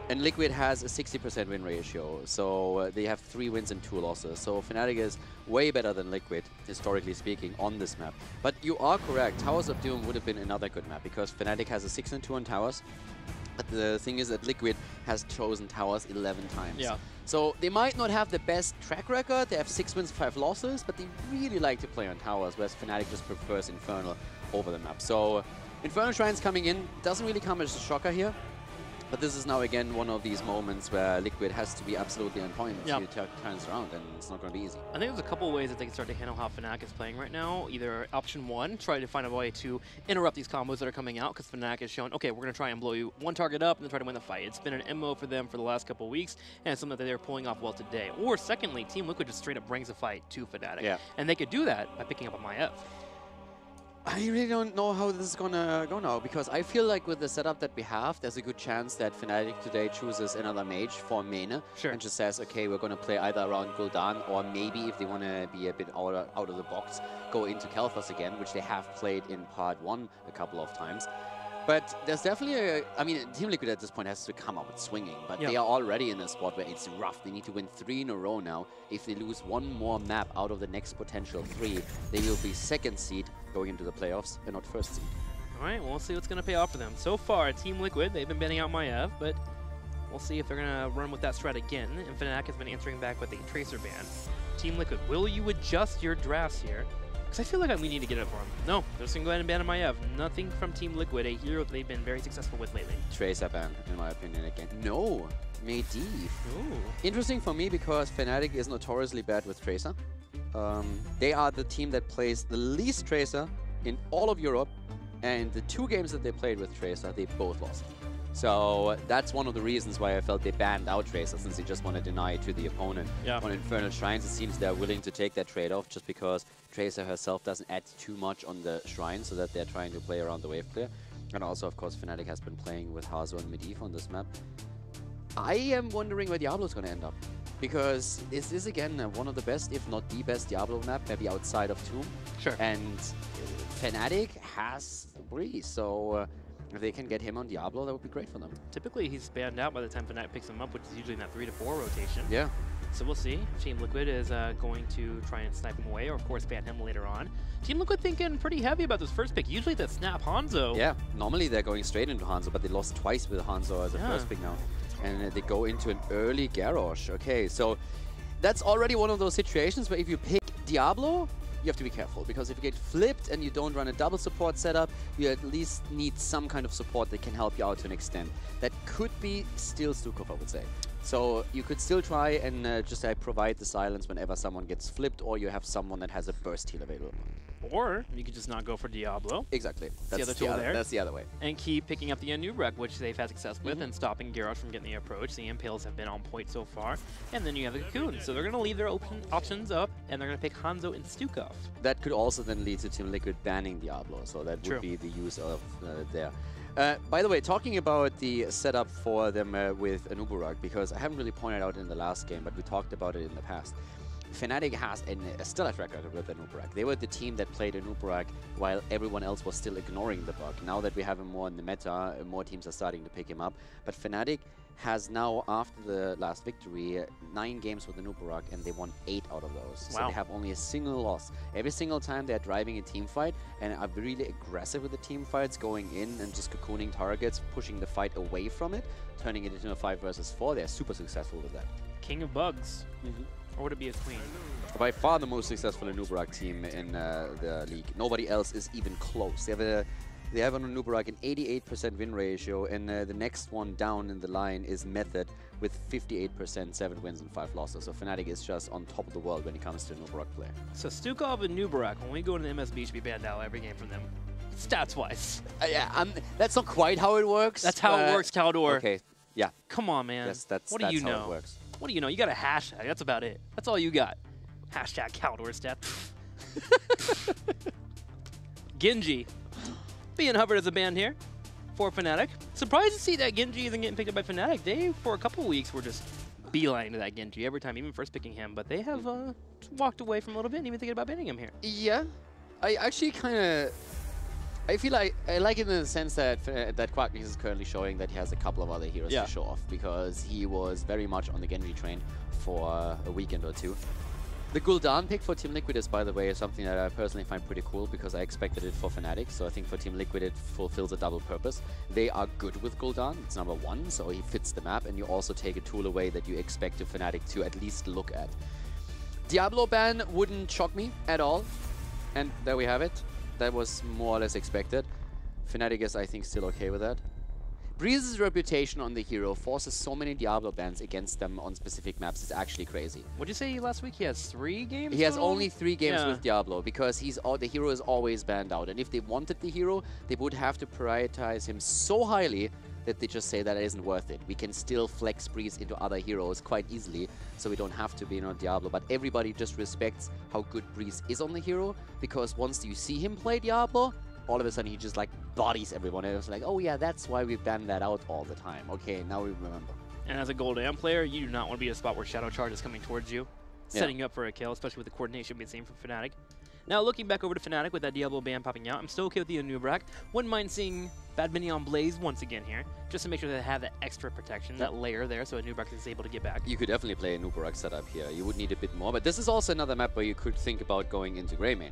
And Liquid has a 60% win ratio, so they have 3 wins and 2 losses. So Fnatic is way better than Liquid, historically speaking, on this map. But you are correct, Towers of Doom would have been another good map, because Fnatic has a 6-2 on Towers. But the thing is that Liquid has chosen Towers 11 times. Yeah. So they might not have the best track record, they have 6 wins, 5 losses, but they really like to play on Towers, whereas Fnatic just prefers Infernal over the map. So Infernal Shrines coming in doesn't really come as a shocker here. But this is now again one of these moments where Liquid has to be absolutely on point to turn around, and it's not going to be easy. I think there's a couple ways that they can start to handle how Fnatic is playing right now. Either option 1, try to find a way to interrupt these combos that are coming out, because Fnatic has shown, okay, we're going to try and blow you one target up and then try to win the fight. It's been an MO for them for the last couple of weeks, and it's something that they're pulling off well today. Or secondly, Team Liquid just straight up brings a fight to Fnatic. Yeah. And they could do that by picking up a Maiev. I really don't know how this is gonna go now, because I feel like with the setup that we have, there's a good chance that Fnatic today chooses another mage for main and just says, okay, we're gonna play either around Gul'dan, or maybe if they wanna be a bit out of the box, go into Kalphas again, which they have played in part 1 a couple of times. But there's definitely I mean, Team Liquid at this point has to come up with swinging, but they are already in a spot where it's rough. They need to win 3 in a row now. If they lose one more map out of the next potential 3, they will be 2nd seed going into the playoffs and not 1st seed. All right, we'll see what's going to pay off for them. So far, Team Liquid, they've been banning out Maiev, but we'll see if they're going to run with that strat again. And Fnatic has been answering back with a Tracer ban. Team Liquid, will you adjust your drafts here? Because I feel like we need to get it for them. No, they're just going to go ahead and ban Maiev. Nothing from Team Liquid, a hero that they've been very successful with lately. Tracer ban, in my opinion, again. No, Medivh. Ooh. Interesting for me, because Fnatic is notoriously bad with Tracer. They are the team that plays the least Tracer in all of Europe, and the 2 games that they played with Tracer, they both lost. So that's one of the reasons why I felt they banned out Tracer, since they just want to deny it to the opponent. On Infernal Shrines, it seems they're willing to take that trade-off just because Tracer herself doesn't add too much on the shrine, so that they're trying to play around the wave clear. And also, of course, Fnatic has been playing with Hazo and Medivh on this map. I am wondering where Diablo's going to end up, because is this again one of the best, if not the best Diablo map, maybe outside of Tomb? And Fnatic has Breeze, so if they can get him on Diablo, that would be great for them. Typically, he's banned out by the time Fnatic picks him up, which is usually in that 3 to 4 rotation. Yeah. So we'll see if Team Liquid is going to try and snipe him away, or of course ban him later on. Team Liquid thinking pretty heavy about this first pick. Usually that snap Hanzo. Yeah, normally they're going straight into Hanzo, but they lost twice with Hanzo as a first pick now. And they go into an early Garrosh. Okay, so that's already one of those situations where if you pick Diablo, you have to be careful, because if you get flipped and you don't run a double support setup, you at least need some kind of support that can help you out to an extent. That could be still Stukov, I would say. So you could still try and just provide the silence whenever someone gets flipped, or you have someone that has a burst heal available. Or you could just not go for Diablo. Exactly. That's the other tool there. That's the other way. And keep picking up the Anub'arak, which they've had success with, and stopping Garrosh from getting the approach. The Impales have been on point so far. And then you have the Cocoon. So they're going to leave their options up, and they're going to pick Hanzo and Stukov. That could also then lead to Team Liquid banning Diablo, so that would be the use of there. By the way, talking about the setup for them with Anub'arak, because I haven't really pointed out in the last game, but we talked about it in the past. Fnatic has a stellar track record with Anub'arak. They were the team that played Anub'arak while everyone else was still ignoring the bug. Now that we have him more in the meta, more teams are starting to pick him up. But Fnatic has now, after the last victory, 9 games with Anub'arak, and they won 8 out of those. So they have only a single loss. Every single time they're driving a team fight and are really aggressive with the team fights, going in and just cocooning targets, pushing the fight away from it, turning it into a 5 versus 4. They're super successful with that. King of bugs. Or would it be a queen? By far the most successful Anub'arak team in the league. Nobody else is even close. They have an Anub'arak an 88% win ratio, and the next one down in the line is Method with 58%, 7 wins and 5 losses. So Fnatic is just on top of the world when it comes to Anub'arak play. So Stukov and Anub'arak, when we go into the MSB, should be banned out every game from them. Stats-wise. Yeah, that's not quite how it works. That's how it works, Caldor. Okay, yeah. Come on, man. Yes, that's what do you how know? It works. What do you know? You got a hashtag. That's about it. That's all you got. Hashtag Caldor stat. Genji. Being hovered as a ban here for Fnatic. Surprised to see that Genji isn't getting picked up by Fnatic. They, for a couple of weeks, were just beeline to that Genji every time, even first picking him. But they have walked away from a little bit and even thinking about banning him here. Yeah. I actually kind of I feel like I like it in the sense that that Quacknix is currently showing that he has a couple of other heroes to show off, because he was very much on the Genji train for a weekend or two. The Gul'dan pick for Team Liquid is, by the way, something that I personally find pretty cool, because I expected it for Fnatic. So I think for Team Liquid it fulfills a double purpose. They are good with Gul'dan, it's #1, so he fits the map, and you also take a tool away that you expect to Fnatic to at least look at. Diablo ban wouldn't shock me at all, and there we have it. That was more or less expected. Fnatic is, I think, still okay with that. Breeze's reputation on the hero forces so many Diablo bans against them on specific maps. It's actually crazy. What'd you say last week? He has 3 games? He has only 3 games with Diablo, because the hero is always banned out. And if they wanted the hero, they would have to prioritize him so highly that they just say that it isn't worth it. We can still flex Breeze into other heroes quite easily, so we don't have to be on Diablo. But everybody just respects how good Breeze is on the hero, because once you see him play Diablo, all of a sudden he just like bodies everyone. And it's like, oh yeah, that's why we ban that out all the time. Okay, now we remember. And as a Gul'dan player, you do not want to be in a spot where Shadow Charge is coming towards you, setting you up for a kill, especially with the coordination being seen from Fnatic. Now, looking back over to Fnatic with that Diablo ban popping out, I'm still okay with the Anubrak. Wouldn't mind seeing Bad Mini on Blaze once again here, just to make sure that they have that extra protection, that layer there, so Anubrak is able to get back. You could definitely play a Anubrak setup here. You would need a bit more, but this is also another map where you could think about going into Greymane.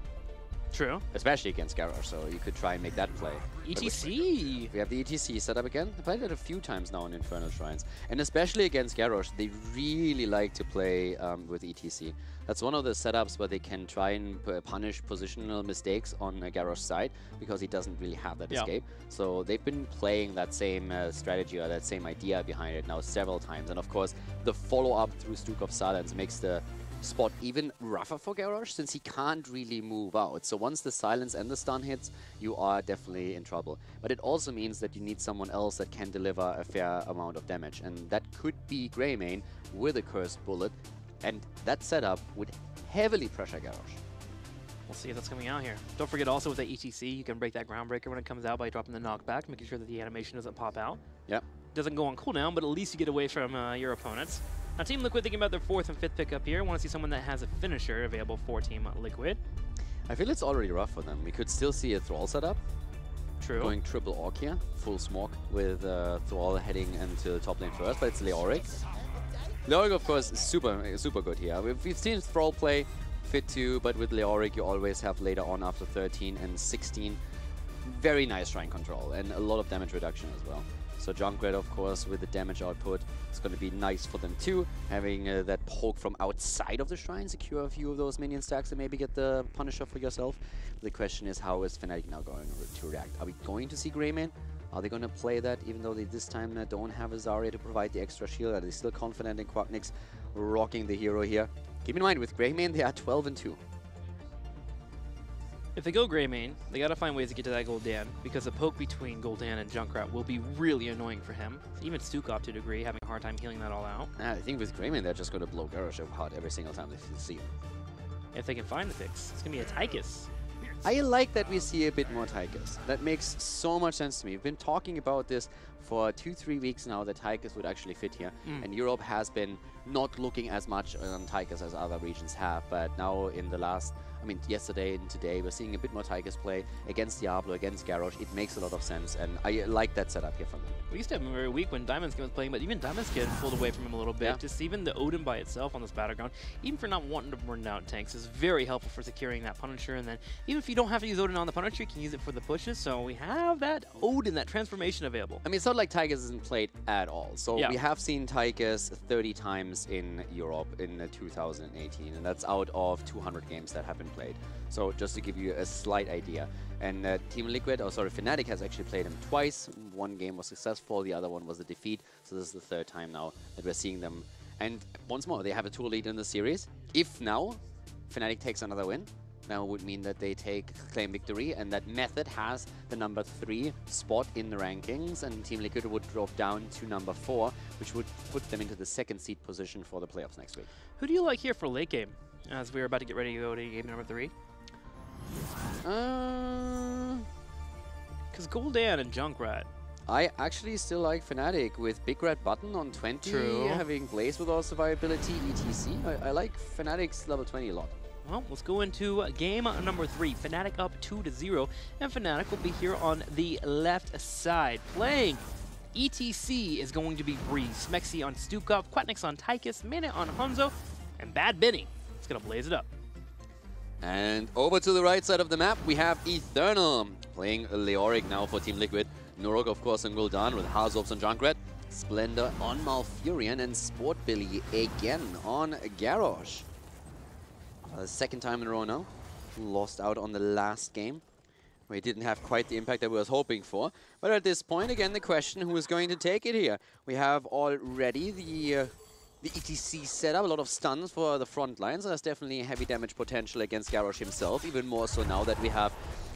True. Especially against Garrosh, so you could try and make that play. ETC! We have the ETC set up again. I played it a few times now in Infernal Shrines. And especially against Garrosh, they really like to play with ETC. That's one of the setups where they can try and punish positional mistakes on Garrosh's side, because he doesn't really have that escape. So they've been playing that same strategy, or that same idea behind it now several times. And of course, the follow-up through Stroke of Silence makes the spot even rougher for Garrosh, since he can't really move out. So once the silence and the stun hits, you are definitely in trouble. But it also means that you need someone else that can deliver a fair amount of damage, and that could be Greymane with a Cursed Bullet, and that setup would heavily pressure Garrosh. We'll see if that's coming out here. Don't forget also with the ETC, you can break that Groundbreaker when it comes out by dropping the knockback, making sure that the animation doesn't pop out. Yep. Doesn't go on cooldown, but at least you get away from your opponents. Now, Team Liquid thinking about their 4th and 5th pickup here. Want to see someone that has a finisher available for Team Liquid. I feel it's already rough for them. We could still see a Thrall setup. True. Going triple Orc here, full smoke with Thrall heading into the top lane first, but it's Leoric. Leoric, of course, is super good here. We've seen Thrall play fit too, but with Leoric you always have later on after 13 and 16 very nice shrine control and a lot of damage reduction as well. So Junkrat, of course, with the damage output, it's going to be nice for them too. Having that poke from outside of the shrine, secure a few of those minion stacks and maybe get the Punisher for yourself. The question is, how is Fnatic now going to react? Are we going to see Greymane? Are they going to play that, even though they this time don't have a Zarya to provide the extra shield? Are they still confident in Quacknix rocking the hero here? Keep in mind, with Greymane, they are 12-2. If they go Greymane, they got to find ways to get to that Gul'dan, because the poke between Gul'dan and Junkrat will be really annoying for him. Even Stukov to a degree, having a hard time healing that all out. I think with Greymane, they're just going to blow Garrosh apart every single time they see him. If they can find the fix, it's going to be a Tychus. I like that we see a bit more Tychus. That makes so much sense to me. We've been talking about this for 2-3 weeks now, that Tychus would actually fit here. And Europe has been not looking as much on Tychus as other regions have, but now in the last, yesterday and today, we're seeing a bit more Tychus play against Diablo, against Garrosh. It makes a lot of sense, and I like that setup here from them. We used to have him very weak when Diamond Skin was playing, but even Diamond Skin pulled away from him a little bit. Yeah. Just even the Odin by itself on this battleground, even for not wanting to burn down tanks, is very helpful for securing that Punisher. And then even if you don't have to use Odin on the Punisher, you can use it for the pushes. So we have that Odin, that transformation available. It's not like Tychus isn't played at all. So we have seen Tychus 30 times in Europe in 2018, and that's out of 200 games that have been played. So just to give you a slight idea. And Team Liquid, Fnatic has actually played him twice. One game was successful, the other one was a defeat. So this is the 3rd time now that we're seeing them. And once more, they have a 2 lead in the series. If now Fnatic takes another win, now would mean that they claim victory, and that Method has the number 3 spot in the rankings, and Team Liquid would drop down to number 4, which would put them into the 2nd seed position for the playoffs next week. Who do you like here for late game, as we're about to get ready to go to game number 3? Because Gul'dan and Junkrat. I actually still like Fnatic with Big Red Button on 20, having Blaze with all survivability, ETC. I like Fnatic's level 20 a lot. Well, let's go into game number 3. Fnatic up 2-0, and Fnatic will be here on the left side. Playing ETC is going to be Breeze, Smexy on Stukov, Quetnix on Tychus, Minute on Hanzo, and Bad Benny is going to blaze it up. And over to the right side of the map, we have Eternal playing Leoric now for Team Liquid. Nurok, of course, on Gul'dan with Hazobs on Junkrat. Splendor on Malfurion and Sportbilly again on Garrosh. Second time in a row now. Lost out on the last game, where he didn't have quite the impact that we was hoping for. But at this point, again, the question, who is going to take it here? We have already the ETC setup, a lot of stuns for the front lines. There's definitely heavy damage potential against Garrosh himself, even more so now that we have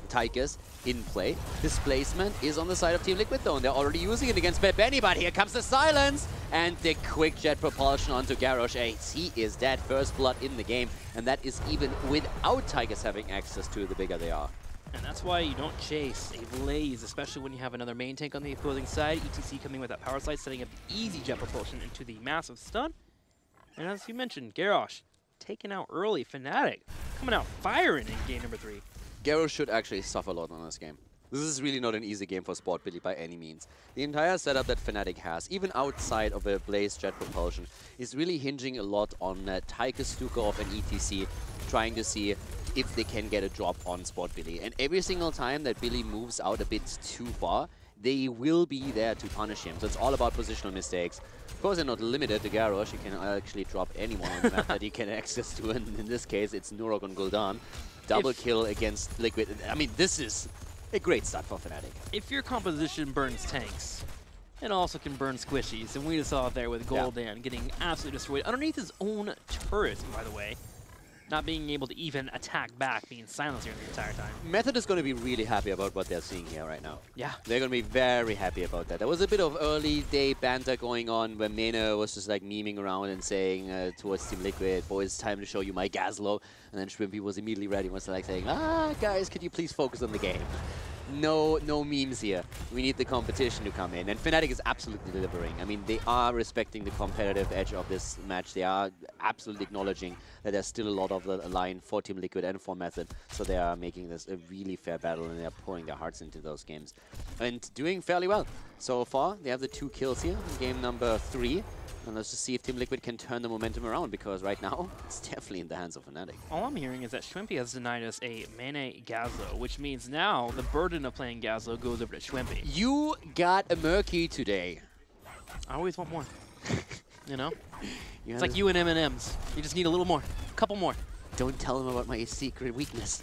Tychus in play. Displacement is on the side of Team Liquid though, and they're already using it against Bad Benny, but here comes the silence! And the quick jet propulsion onto Garrosh. He is dead, first blood in the game, and that is even without Tychus having access to the bigger they are. And that's why you don't chase a Blaze, especially when you have another main tank on the opposing side. ETC coming with that power slide, setting up the easy jet propulsion into the massive stun. And as you mentioned, Garrosh taken out early. Fnatic coming out firing in game number 3. Garrosh should actually suffer a lot on this game. This is really not an easy game for Sportbilly by any means. The entire setup that Fnatic has, even outside of a Blaze jet propulsion, is really hinging a lot on Tychus, Stukov and ETC, trying to see if they can get a drop on Sportbilly. And every single time that Billy moves out a bit too far, they will be there to punish him. So it's all about positional mistakes. Of course, they're not limited to Garrosh. You can actually drop anyone on the map that you can access to. And in this case, it's Nurok on Gul'dan. Double kill against Liquid. I mean, this is a great start for Fnatic. If your composition burns tanks, it also can burn squishies. And we just saw it there with Gul'dan getting absolutely destroyed underneath his own turret, by the way. Not being able to even attack back, being silenced here the entire time. Method is going to be really happy about what they're seeing here right now. Yeah. They're going to be very happy about that. There was a bit of early day banter going on where Mena was just like memeing around and saying towards Team Liquid, boys, time to show you my Gazlo. And then Shrimpy was immediately ready and was like saying, guys, could you please focus on the game? No memes here. We need the competition to come in. And Fnatic is absolutely delivering. I mean, they are respecting the competitive edge of this match. They are absolutely acknowledging that there's still a lot of the line for Team Liquid and for Method. So they are making this a really fair battle, and they're pouring their hearts into those games. And doing fairly well. So far, they have the 2 kills here in game number 3. And let's just see if Team Liquid can turn the momentum around, because right now, it's definitely in the hands of Fnatic. All I'm hearing is that Shwimpy has denied us a Mane Gazlo, which means now the burden of playing Gazlo goes over to Shwimpy. You got a Murky today. I always want more. You know? It's like you and M&M's. You just need a little more. A couple more. Don't tell him about my secret weakness.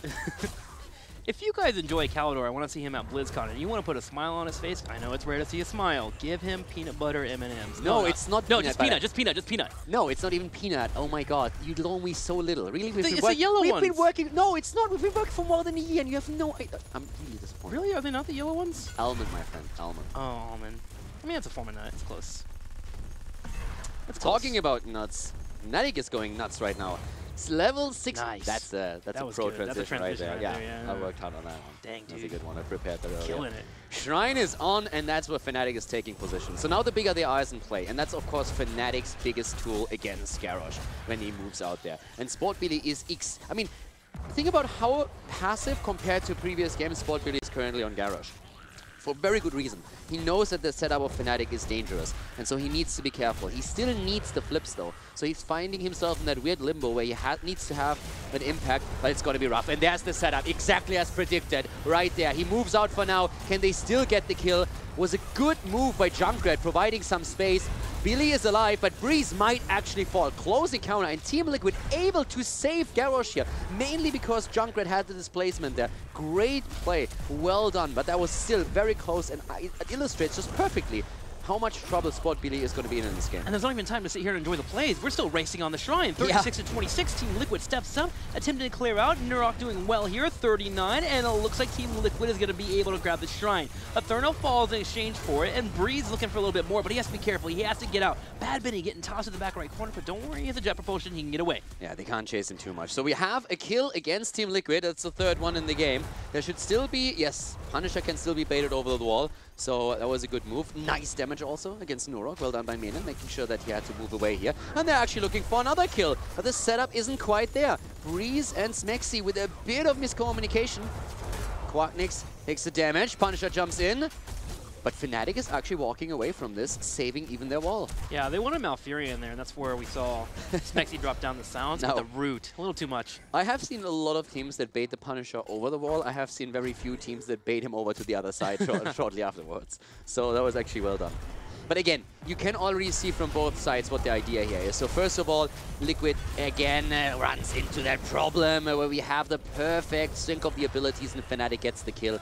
If you guys enjoy Calidor, I want to see him at BlizzCon, and you want to put a smile on his face, I know it's rare to see a smile. Give him peanut butter M&Ms. No, it's not no, peanut just butter. peanut, just peanut, just peanut. No, it's not even peanut. Oh my god, you loan me so little. Really? It's the yellow ones. We've been working. No, it's not. We've been working for more than a year, and you have no idea. I'm really disappointed. Really? Are they not the yellow ones? Almond, my friend. Almond. Oh, almond. I mean, it's a form of nut. It's close. It's Talking about nuts, Fnatic is going nuts right now. It's level 6. Nice. That's a pro transition right there. Yeah, I worked hard on that one. Dang, dude. That's a good one. I prepared that earlier. Killing it. Shrine is on, and that's where Fnatic is taking position. So now the bigger they are is in play. And that's, of course, Fnatic's biggest tool against Garrosh when he moves out there. And Sportbilly is... I mean, think about how passive compared to previous games Sportbilly is currently on Garrosh. For very good reason. He knows that the setup of Fnatic is dangerous, and so he needs to be careful. He still needs the flips though, so he's finding himself in that weird limbo where he needs to have an impact, but it's going to be rough. And there's the setup, exactly as predicted, right there. He moves out for now. Can they still get the kill? Was a good move by Junkrat, providing some space. Billy is alive, but Breeze might actually fall. Close encounter, and Team Liquid able to save Garrosh here, mainly because Junkrat had the displacement there. Great play, well done, but that was still very close, and it illustrates just perfectly how much trouble Sportbilly is going to be in this game. And there's not even time to sit here and enjoy the plays. We're still racing on the Shrine. 36-26, Team Liquid steps up, attempting to clear out. Nurok doing well here, 39, and it looks like Team Liquid is going to be able to grab the Shrine. Eternal falls in exchange for it, and Breeze looking for a little bit more, but he has to be careful. He has to get out. Bad Benny getting tossed to the back right corner, but don't worry, he has a jet propulsion. He can get away. Yeah, they can't chase him too much. So we have a kill against Team Liquid. That's the 3rd one in the game. There should still be, yes, Punisher can still be baited over the wall. So that was a good move. Nice damage also against Nurok. Well done by Mena, making sure that he had to move away here. And they're actually looking for another kill, but the setup isn't quite there. Breeze and Smexy with a bit of miscommunication. Quacknix takes the damage, Punisher jumps in, but Fnatic is actually walking away from this, saving even their wall. Yeah, they wanted Malfurion there, and that's where we saw Smexy drop down the silence with the root. A little too much. I have seen a lot of teams that bait the Punisher over the wall. I have seen very few teams that bait him over to the other side shortly afterwards. So that was actually well done. But again, you can already see from both sides what the idea here is. So first of all, Liquid again runs into that problem where we have the perfect sync of the abilities and Fnatic gets the kill.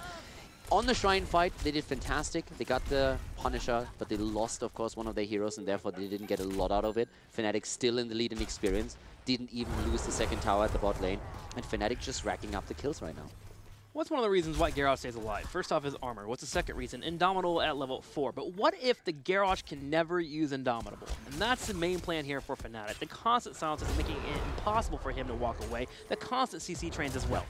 On the Shrine fight, they did fantastic. They got the Punisher, but they lost, of course, one of their heroes, and therefore they didn't get a lot out of it. Fnatic still in the lead in experience, didn't even lose the second tower at the bot lane, and Fnatic just racking up the kills right now. What's one of the reasons why Garrosh stays alive? First off, his armor. What's the second reason? Indomitable at level 4. But what if the Garrosh can never use Indomitable? And that's the main plan here for Fnatic. The constant silence is making it impossible for him to walk away. The constant CC trains as well.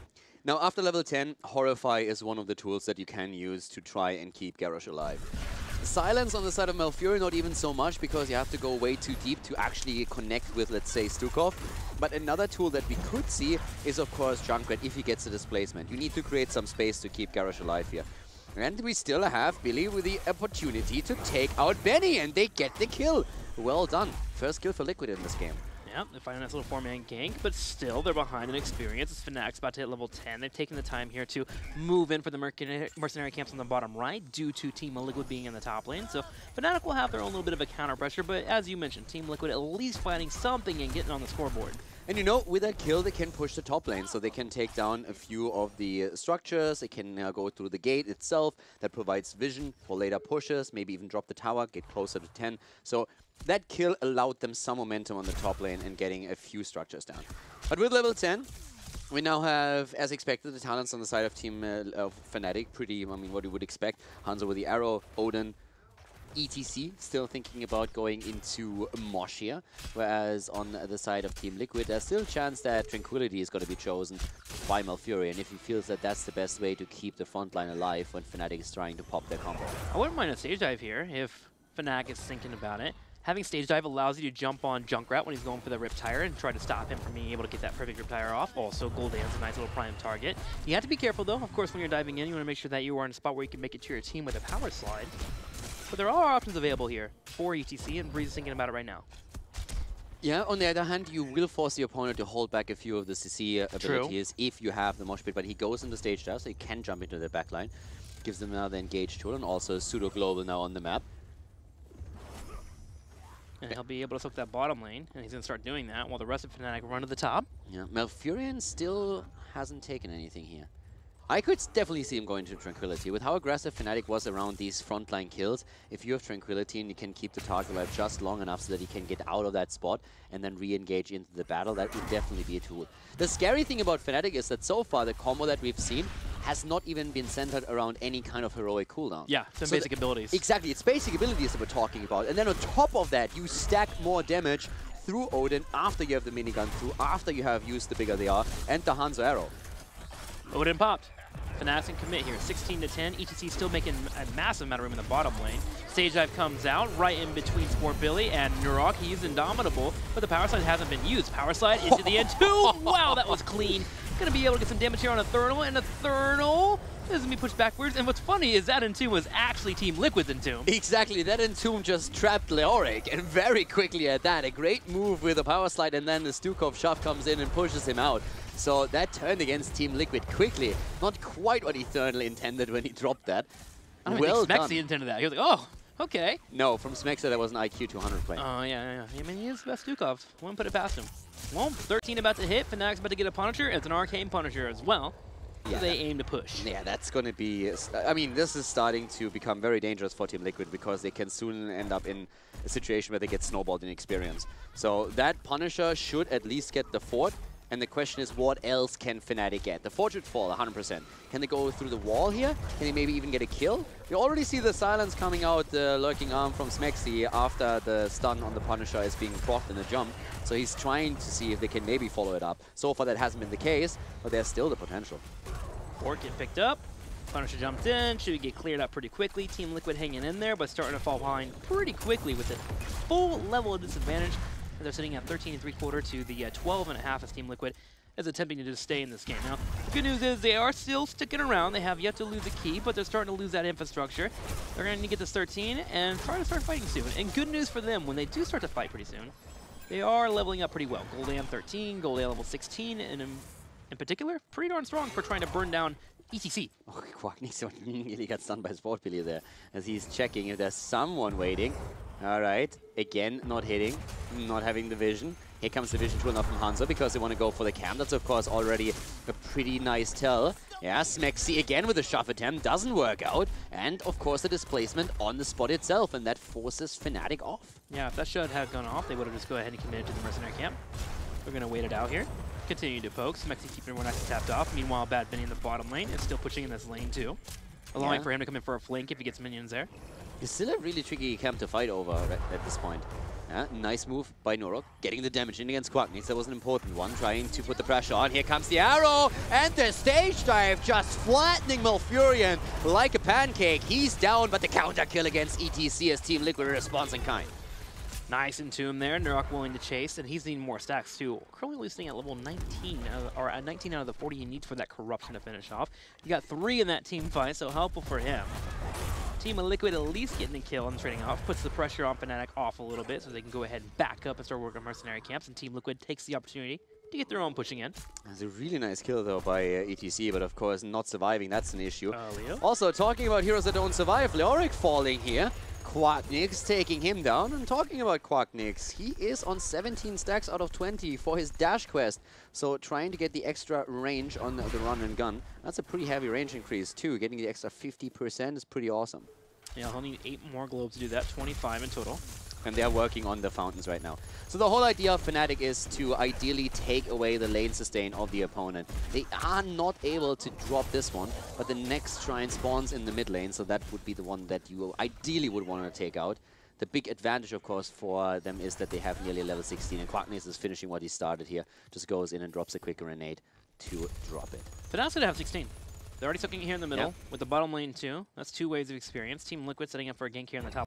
Now, after level 10, Horrify is one of the tools that you can use to try and keep Garrosh alive. Silence on the side of Malfurion, not even so much, because you have to go way too deep to actually connect with, let's say, Stukov. But another tool that we could see is, of course, Junkrat if he gets the displacement. You need to create some space to keep Garrosh alive here. And we still have Billy with the opportunity to take out Benny, and they get the kill. Well done. First kill for Liquid in this game. Yeah, they find a nice little 4-man gank, but still they're behind in experience. It's Fnatic's about to hit level 10. They've taken the time here to move in for the mercenary camps on the bottom right due to Team Liquid being in the top lane. So Fnatic will have their own little bit of a counter pressure, but as you mentioned, Team Liquid at least finding something and getting on the scoreboard. And you know, with that kill, they can push the top lane, so they can take down a few of the structures. They can go through the gate itself. That provides vision for later pushes, maybe even drop the tower, get closer to 10. So that kill allowed them some momentum on the top lane and getting a few structures down. But with level 10, we now have, as expected, the talents on the side of Team of Fnatic. Pretty, I mean, what you would expect. Hanzo with the arrow, Odin, ETC still thinking about going into Mosh here, whereas on the side of Team Liquid, there's still a chance that Tranquility is going to be chosen by Malfurion if he feels that that's the best way to keep the front line alive when Fnatic is trying to pop their combo. I wouldn't mind a stage dive here if Fnatic is thinking about it. Having stage dive allows you to jump on Junkrat when he's going for the Riptire and try to stop him from being able to get that perfect Riptire off. Also, Gul'dan's a nice little prime target. You have to be careful though. Of course, when you're diving in, you want to make sure that you are in a spot where you can make it to your team with a power slide. But there are options available here for ETC, and Breeze is thinking about it right now. Yeah, on the other hand, you will force the opponent to hold back a few of the CC abilities if you have the mosh pit, but he goes in the stage dive, so he can jump into the backline. Gives them another engage tool, and also pseudo-global now on the map. And he'll be able to soak that bottom lane, and he's going to start doing that while the rest of Fnatic run to the top. Yeah, Malfurion still hasn't taken anything here. I could definitely see him going to Tranquility. With how aggressive Fnatic was around these frontline kills, if you have Tranquility and you can keep the target alive just long enough so that he can get out of that spot and then re-engage into the battle, that would definitely be a tool. The scary thing about Fnatic is that so far the combo that we've seen has not even been centered around any kind of heroic cooldown. Yeah, some basic abilities. Exactly, it's basic abilities that we're talking about. And then on top of that, you stack more damage through Odin after you have the minigun through, after you have used the bigger they are, and the Hanzo arrow. Odin popped. Fnatic can commit here, 16 to 10. ETC still making a massive amount of room in the bottom lane. Stage dive comes out right in between Sport Billy and Nurok. He's Indomitable, but the power slide hasn't been used. Power slide into the end too. Wow, that was clean. Gonna be able to get some damage here on a Eternal, and Eternal is gonna be pushed backwards. And what's funny is that Entomb was actually Team Liquid's Entomb. Exactly, that Entomb just trapped Leoric, and very quickly at that. A great move with a power slide, and then the Stukov shove comes in and pushes him out. So that turned against Team Liquid quickly. Not quite what Eternal intended when he dropped that. I don't think Smexy intended that. He was like, oh, okay. No, from Smexy that was an IQ 200 play. Oh, yeah. I mean, he is the best Stukov. Won't put it past him. Well, 13 about to hit. Fnatic's about to get a Punisher. It's an Arcane Punisher as well. Yeah, so they aim to push. Yeah, that's going to be... I mean, this is starting to become very dangerous for Team Liquid because they can soon end up in a situation where they get snowballed in experience. So that Punisher should at least get the fort. And the question is, what else can Fnatic get? The fort should fall 100%. Can they go through the wall here? Can they maybe even get a kill? You already see the silence coming out, the lurking arm from Smexy after the stun on the Punisher is being procced in the jump. So he's trying to see if they can maybe follow it up. So far that hasn't been the case, but there's still the potential. Fort get picked up. Punisher jumped in, should get cleared up pretty quickly. Team Liquid hanging in there, but starting to fall behind pretty quickly with a full level of disadvantage. And they're sitting at 13 3/4 to the 12.5 as Team Liquid is attempting to just stay in this game. Now, the good news is they are still sticking around. They have yet to lose a key, but they're starting to lose that infrastructure. They're going to need to get this 13 and try to start fighting soon. And good news for them, when they do start to fight pretty soon, they are leveling up pretty well. Goldan 13, Goldan level 16, and in particular, pretty darn strong for trying to burn down ETC. Oh, Quacknix nearly got stunned by Sport Billy there as he's checking if there's someone waiting. All right, again, not hitting, not having the vision. Here comes the vision tool now from Hanzo because they want to go for the cam. That's, of course, already a pretty nice tell. Yeah, Smexy again with a shove attempt, doesn't work out. And, of course, the displacement on the spot itself, and that forces Fnatic off. Yeah, if that shot had gone off, they would have just go ahead and committed to the mercenary camp. We're going to wait it out here. Continue to poke. Smexy keeping everyone nice and tapped off. Meanwhile, Bad Benny in the bottom lane is still pushing in this lane, too. Allowing for him to come in for a flank if he gets minions there. It's still a really tricky camp to fight over at this point. Yeah, nice move by Norok, getting the damage in against Quacknix. That was an important one, trying to put the pressure on. Here comes the arrow, and the stage dive just flattening Malfurion like a pancake. He's down, but the counter kill against ETC as Team Liquid responds in kind. Nice into him there. Norok willing to chase, and he's needing more stacks too. Currently only sitting at level 19, or at 19 out of the 40 he needs for that corruption to finish off. You got 3 in that team fight, so helpful for him. Team Liquid at least getting the kill and trading off, puts the pressure on Fnatic off a little bit so they can go ahead and back up and start working on mercenary camps, and Team Liquid takes the opportunity to get their own pushing in. That's a really nice kill though by ETC, but of course not surviving, that's an issue. Leo. Also, talking about heroes that don't survive, Leoric falling here. Quacknix taking him down, and talking about Quacknix, he is on 17 stacks out of 20 for his dash quest. So trying to get the extra range on the run and gun. That's a pretty heavy range increase too. Getting the extra 50% is pretty awesome. Yeah, he'll need 8 more globes to do that, 25 in total. And they're working on the fountains right now. So the whole idea of Fnatic is to ideally take away the lane sustain of the opponent. They are not able to drop this one, but the next shrine spawns in the mid lane, so that would be the one that you ideally would want to take out. The big advantage, of course, for them is that they have nearly level 16, and Quacknix is finishing what he started here. Just goes in and drops a quick grenade to drop it. Fnatic's gonna have 16. They're already soaking here in the middle with the bottom lane too. That's 2 waves of experience. Team Liquid setting up for a gank here in the top.